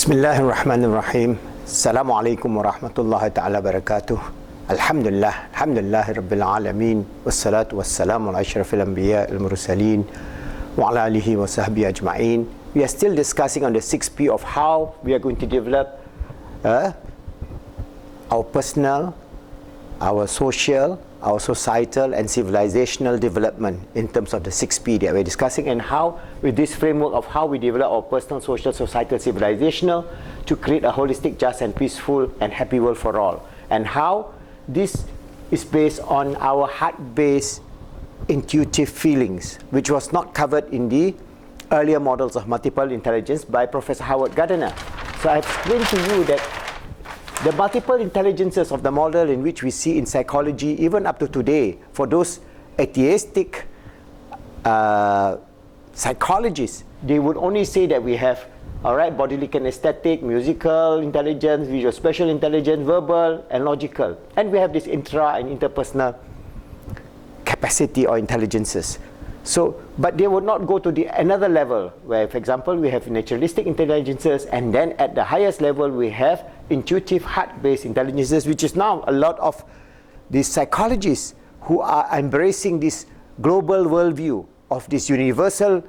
Bismillahirrahmanirrahim. Assalamualaikum warahmatullahi ta'ala barakatuh. Alhamdulillah rabbil alamin. Wassalatu wassalamu ala asyrafil anbiya al-mursalin wa ala alihi wa sahbihi ajma'in. We are still discussing on the 6P of how we are going to develop our personal, our social, our societal and civilizational development in terms of the 6P that we're discussing, and how with this framework of how we develop our personal, social, societal, civilizational to create a holistic, just and peaceful and happy world for all, and how this is based on our heart-based intuitive feelings, which was not covered in the earlier models of multiple intelligence by Professor Howard Gardner. So I explained to you that the multiple intelligences of the model in which we see in psychology, even up to today, for those atheistic psychologists, they would only say that we have, bodily kinesthetic, musical intelligence, visual spatial intelligence, verbal and logical. And we have this intra and interpersonal capacity or intelligences. So, but they would not go to the another level where, for example, we have naturalistic intelligences, and then at the highest level we have intuitive heart-based intelligences, which is now a lot of these psychologists who are embracing this global worldview of this universal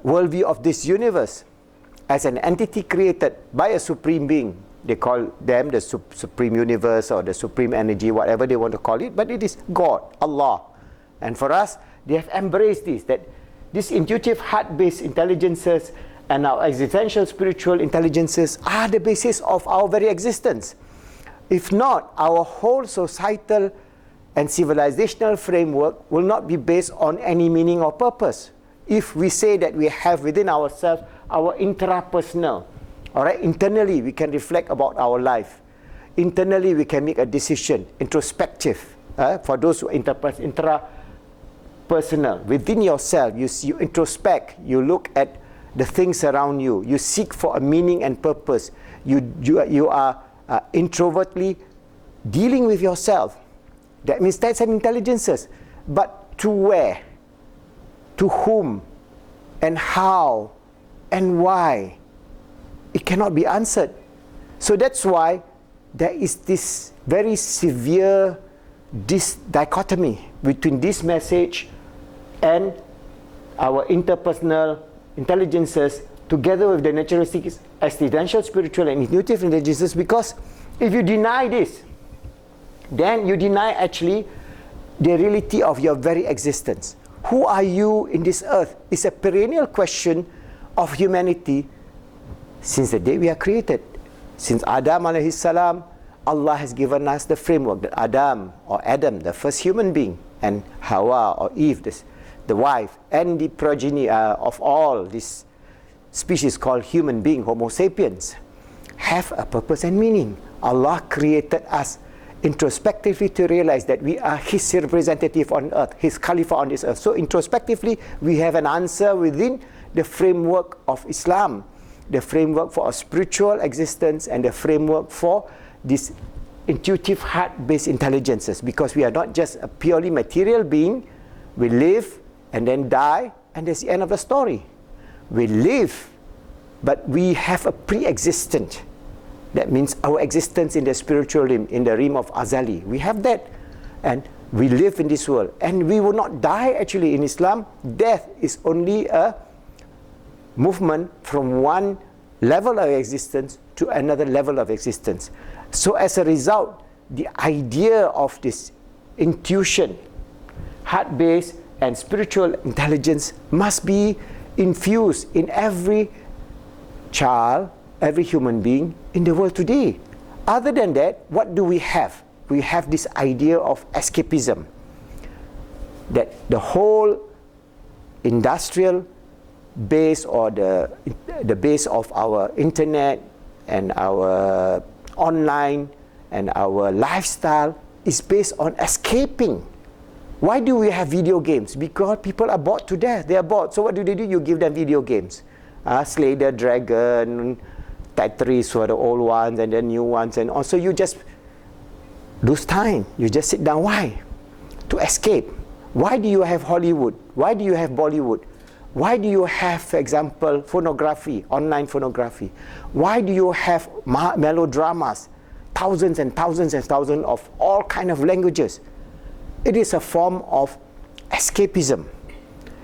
worldview of this universe as an entity created by a supreme being. They call them the supreme universe or the supreme energy, whatever they want to call it, but it is God, Allah. And for us, they have embraced this, that these intuitive heart-based intelligences and our existential spiritual intelligences are the basis of our very existence. If not, our whole societal and civilizational framework will not be based on any meaning or purpose. If we say that we have within ourselves our intrapersonal, internally we can reflect about our life. Internally we can make a decision, introspective. For those who intrapersonal, within yourself, you introspect, you look at the things around you, you seek for a meaning and purpose. You are introvertly dealing with yourself. That means that's an intelligences. But to where? To whom? And how? And why? It cannot be answered. So that's why there is this very severe dichotomy between this message and our interpersonal intelligences together with the naturalistic, existential, spiritual and intuitive intelligences, because if you deny this, then you deny actually the reality of your very existence. Who are you in this earth is a perennial question of humanity since the day we are created. Since Adam alayhi salam, Allah has given us the framework that Adam, the first human being, and Hawa or Eve, the wife, and the progeny of all this species called human being, Homo sapiens, have a purpose and meaning. Allah created us introspectively to realize that we are His representative on earth, His Khalifa on this earth. So introspectively, we have an answer within the framework of Islam, the framework for a spiritual existence, and the framework for this intuitive heart-based intelligences, because we are not just a purely material being. We live and then die, and that's the end of the story. We live, but we have a pre-existent. That means our existence in the spiritual realm, in the realm of Azali. We have that, and we live in this world, and we will not die. Actually, in Islam, death is only a movement from one level of existence to another level of existence. So as a result, the idea of this intuition, heart-based and spiritual intelligence must be infused in every child, every human being in the world today. Other than that, what do we have? We have this idea of escapism, that the whole industrial base or the base of our internet and our online and our lifestyle is based on escaping. Why do we have video games? Because people are bored to death. They are bored. So what do? You give them video games. Slay the Dragon, Tetris for the old ones and the new ones, and also you just lose time. You just sit down. Why? To escape. Why do you have Hollywood? Why do you have Bollywood? Why do you have, for example, phonography, online phonography? Why do you have melodramas, thousands and thousands and thousands of all kind of languages? It is a form of escapism.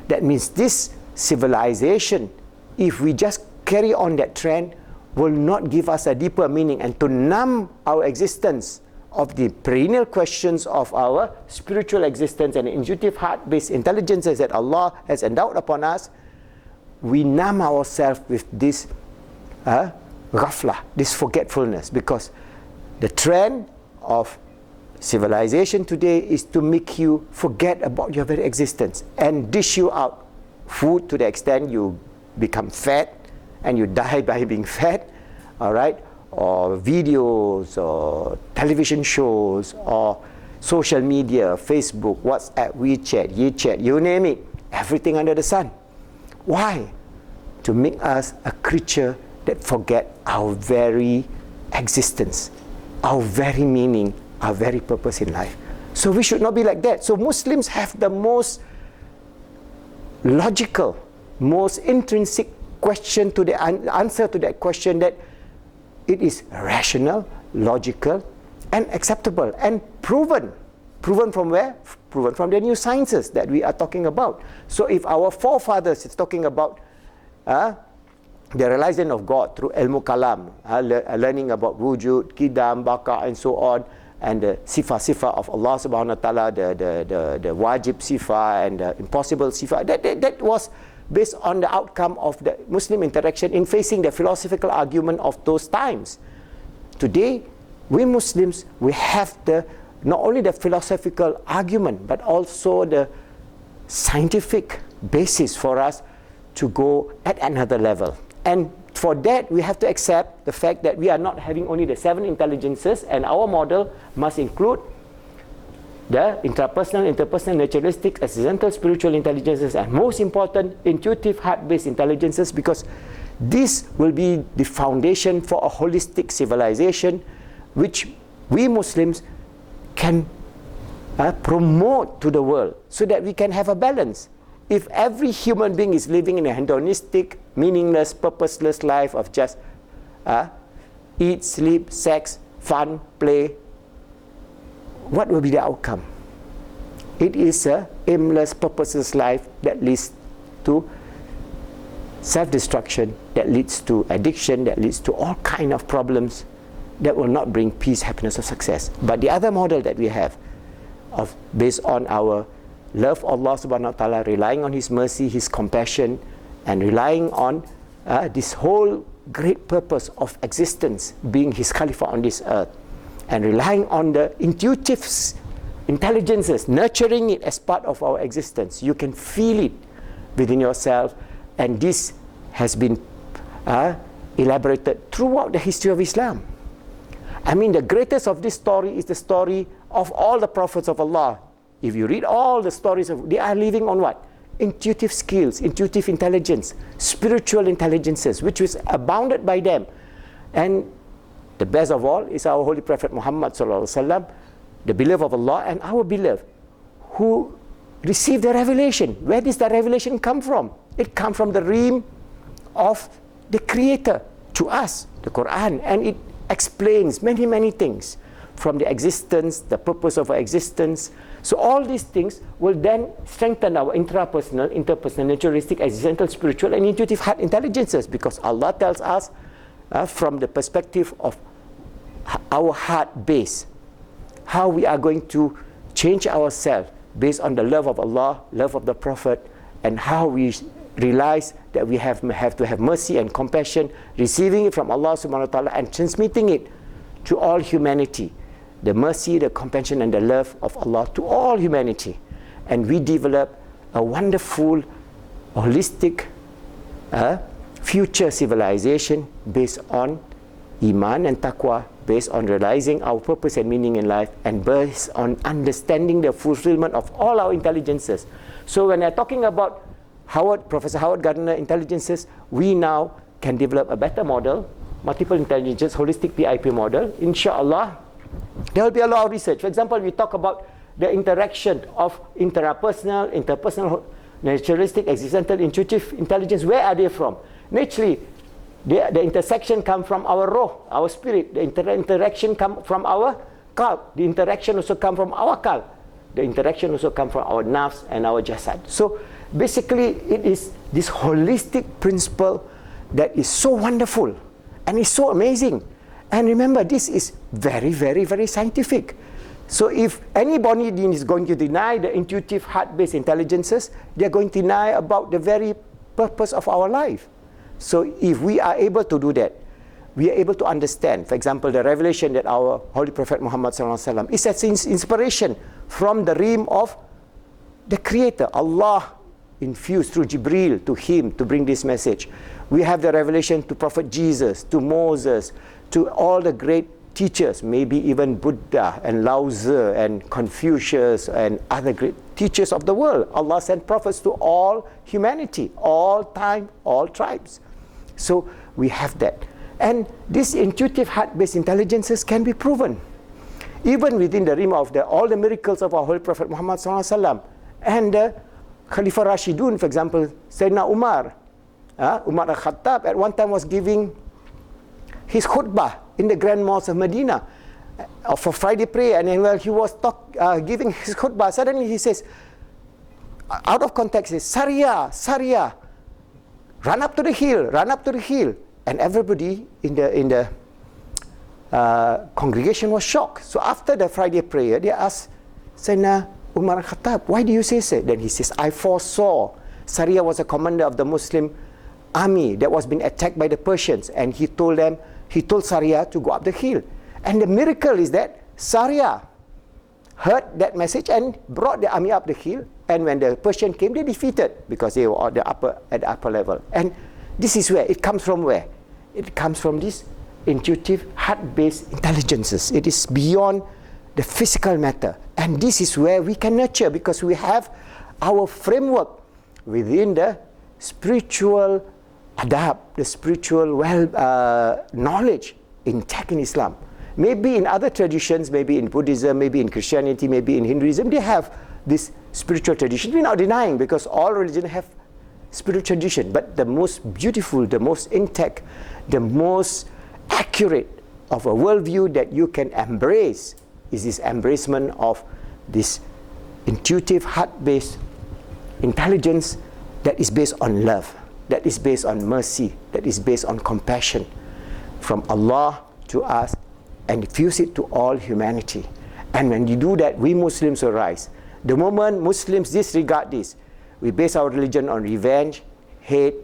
That means this civilization, if we just carry on that trend, will not give us a deeper meaning, and to numb our existence of the perennial questions of our spiritual existence and intuitive heart-based intelligences that Allah has endowed upon us, we numb ourselves with this ghafla, this forgetfulness, because the trend of civilization today is to make you forget about your very existence and dish you out food to the extent you become fat and you die by being fat, all right? Or videos, or television shows, or social media, Facebook, WhatsApp, WeChat, YeChat, you name it, everything under the sun. Why? To make us a creature that forget our very existence, our very meaning, our very purpose in life. So we should not be like that. So Muslims have the most logical, most intrinsic question to the answer to that question, that it is rational, logical, and acceptable, and proven. Proven from where? Proven from the new sciences that we are talking about. So if our forefathers is talking about the realization of God through ilmu kalam, learning about wujud, qidam, baqa, and so on, and the sifa of Allah subhanahu wa ta'ala, the wajib sifa and the impossible sifa, that was based on the outcome of the Muslim interaction in facing the philosophical argument of those times. Today, we Muslims, we have not only the philosophical argument, but also the scientific basis for us to go at another level. And for that, we have to accept the fact that we are not having only the 7 intelligences, and our model must include the intrapersonal, interpersonal, naturalistic, accidental, spiritual intelligences, and most important, intuitive, heart-based intelligences, because this will be the foundation for a holistic civilization which we Muslims can promote to the world, so that we can have a balance. If every human being is living in a hedonistic, meaningless, purposeless life of just eat, sleep, sex, fun, play, what will be the outcome? It is a aimless, purposeless life that leads to self-destruction, that leads to addiction, that leads to all kind of problems that will not bring peace, happiness, or success. But the other model that we have, based on our love of Allah subhanahu wa ta'ala, relying on His mercy, His compassion, and relying on this whole great purpose of existence, being His Khalifa on this earth, and relying on the intuitive intelligences, nurturing it as part of our existence. You can feel it within yourself, and this has been elaborated throughout the history of Islam. I mean, the greatest of this story is the story of all the prophets of Allah. If you read all the stories, they are living on what? Intuitive skills, intuitive intelligence, spiritual intelligences, which was abounded by them. And the best of all is our Holy Prophet Muhammad sallallahu alaihi wasallam, the beloved of Allah and our beloved, who received the revelation. Where does the revelation come from? It comes from the realm of the Creator to us, the Quran, and it explains many, many things from the existence, the purpose of our existence. So all these things will then strengthen our intrapersonal, interpersonal, naturalistic, existential, spiritual, and intuitive heart intelligences, because Allah tells us from the perspective of our heart base, how we are going to change ourselves based on the love of Allah, love of the Prophet, and how we realize that we have to have mercy and compassion, receiving it from Allah subhanahu wa ta'ala and transmitting it to all humanity. The mercy, the compassion, and the love of Allah to all humanity. And we develop a wonderful, holistic, future civilization based on Iman and Taqwa, based on realizing our purpose and meaning in life, and based on understanding the fulfillment of all our intelligences. So when I'm talking about Professor Howard Gardner intelligences, we now can develop a better model, multiple intelligences, holistic PIP model. Inshallah, there will be a lot of research. For example, we talk about the interaction of interpersonal, naturalistic, existential, intuitive intelligence, where are they from? Naturally, the intersection comes from our roh, our spirit. The interaction comes from our qalb. The interaction also comes from our qalb. The interaction also comes from our nafs and our jasad. So basically, it is this holistic principle that is so wonderful and is so amazing. And remember, this is very, very, very scientific. So if anybody is going to deny the intuitive heart-based intelligences, they are going to deny about the very purpose of our life. So if we are able to do that, we are able to understand, for example, the revelation that our Holy Prophet Muhammad SAW is as inspiration from the realm of the Creator. Allah infused through Jibreel to him to bring this message. We have the revelation to Prophet Jesus, to Moses, to all the great teachers, maybe even Buddha and Lao Tzu and Confucius and other great teachers of the world. Allah sent prophets to all humanity, all time, all tribes. So we have that. And these intuitive heart-based intelligences can be proven. Even within the realm of all the miracles of our Holy Prophet Muhammad SAW. And Khalifah Rashidun, for example, Sayyidina Umar, Umar al-Khattab at one time was giving his khutbah in the Grand Mosque of Medina for Friday prayer, and then while he was giving his khutbah, suddenly he says, out of context, he says, Saria, Saria, run up to the hill, run up to the hill. And everybody in the congregation was shocked. So after the Friday prayer, they asked Sayyidina Umar al-Khattab, why do you say so? Then he says, I foresaw. Saria was a commander of the Muslim army that was being attacked by the Persians, and he told Saria to go up the hill. And the miracle is that Saria heard that message and brought the army up the hill, and when the Persian came, they defeated because they were at the upper level. And this is where it comes from. Where it comes from, this intuitive heart-based intelligences. It is beyond the physical matter, and this is where we can nurture, because we have our framework within the spiritual adab, the spiritual knowledge intact in Islam. Maybe in other traditions, maybe in Buddhism, maybe in Christianity, maybe in Hinduism, they have this spiritual tradition. We're not denying, because all religions have spiritual tradition. But the most beautiful, the most intact, the most accurate of a worldview that you can embrace is this embracement of this intuitive, heart-based intelligence that is based on love, that is based on mercy, that is based on compassion from Allah to us, and fuse it to all humanity. And when you do that, we Muslims will rise. The moment Muslims disregard this, we base our religion on revenge, hate,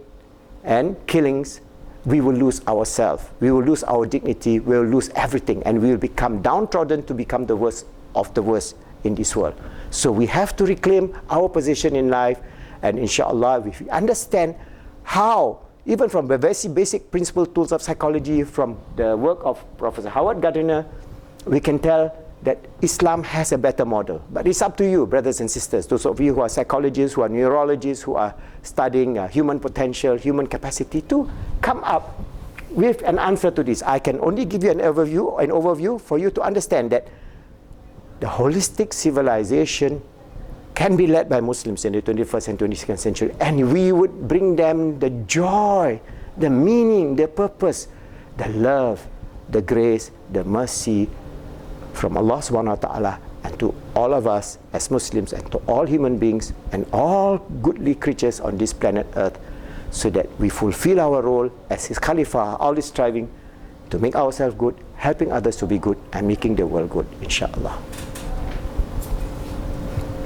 and killings, we will lose ourselves. We will lose our dignity. We will lose everything. And we will become downtrodden to become the worst of the worst in this world. So we have to reclaim our position in life. And inshallah, if we understand how, even from the very basic principle tools of psychology, from the work of Professor Howard Gardner, we can tell that Islam has a better model. But it's up to you, brothers and sisters, those of you who are psychologists, who are neurologists, who are studying human potential, human capacity, to come up with an answer to this. I can only give you an overview for you to understand that the holistic civilization can be led by Muslims in the 21st and 22nd century, and we would bring them the joy, the meaning, the purpose, the love, the grace, the mercy from Allah subhanahu wa ta'ala, and to all of us as Muslims, and to all human beings and all goodly creatures on this planet Earth, so that we fulfill our role as His Khalifa, always striving to make ourselves good, helping others to be good, and making the world good, inshallah.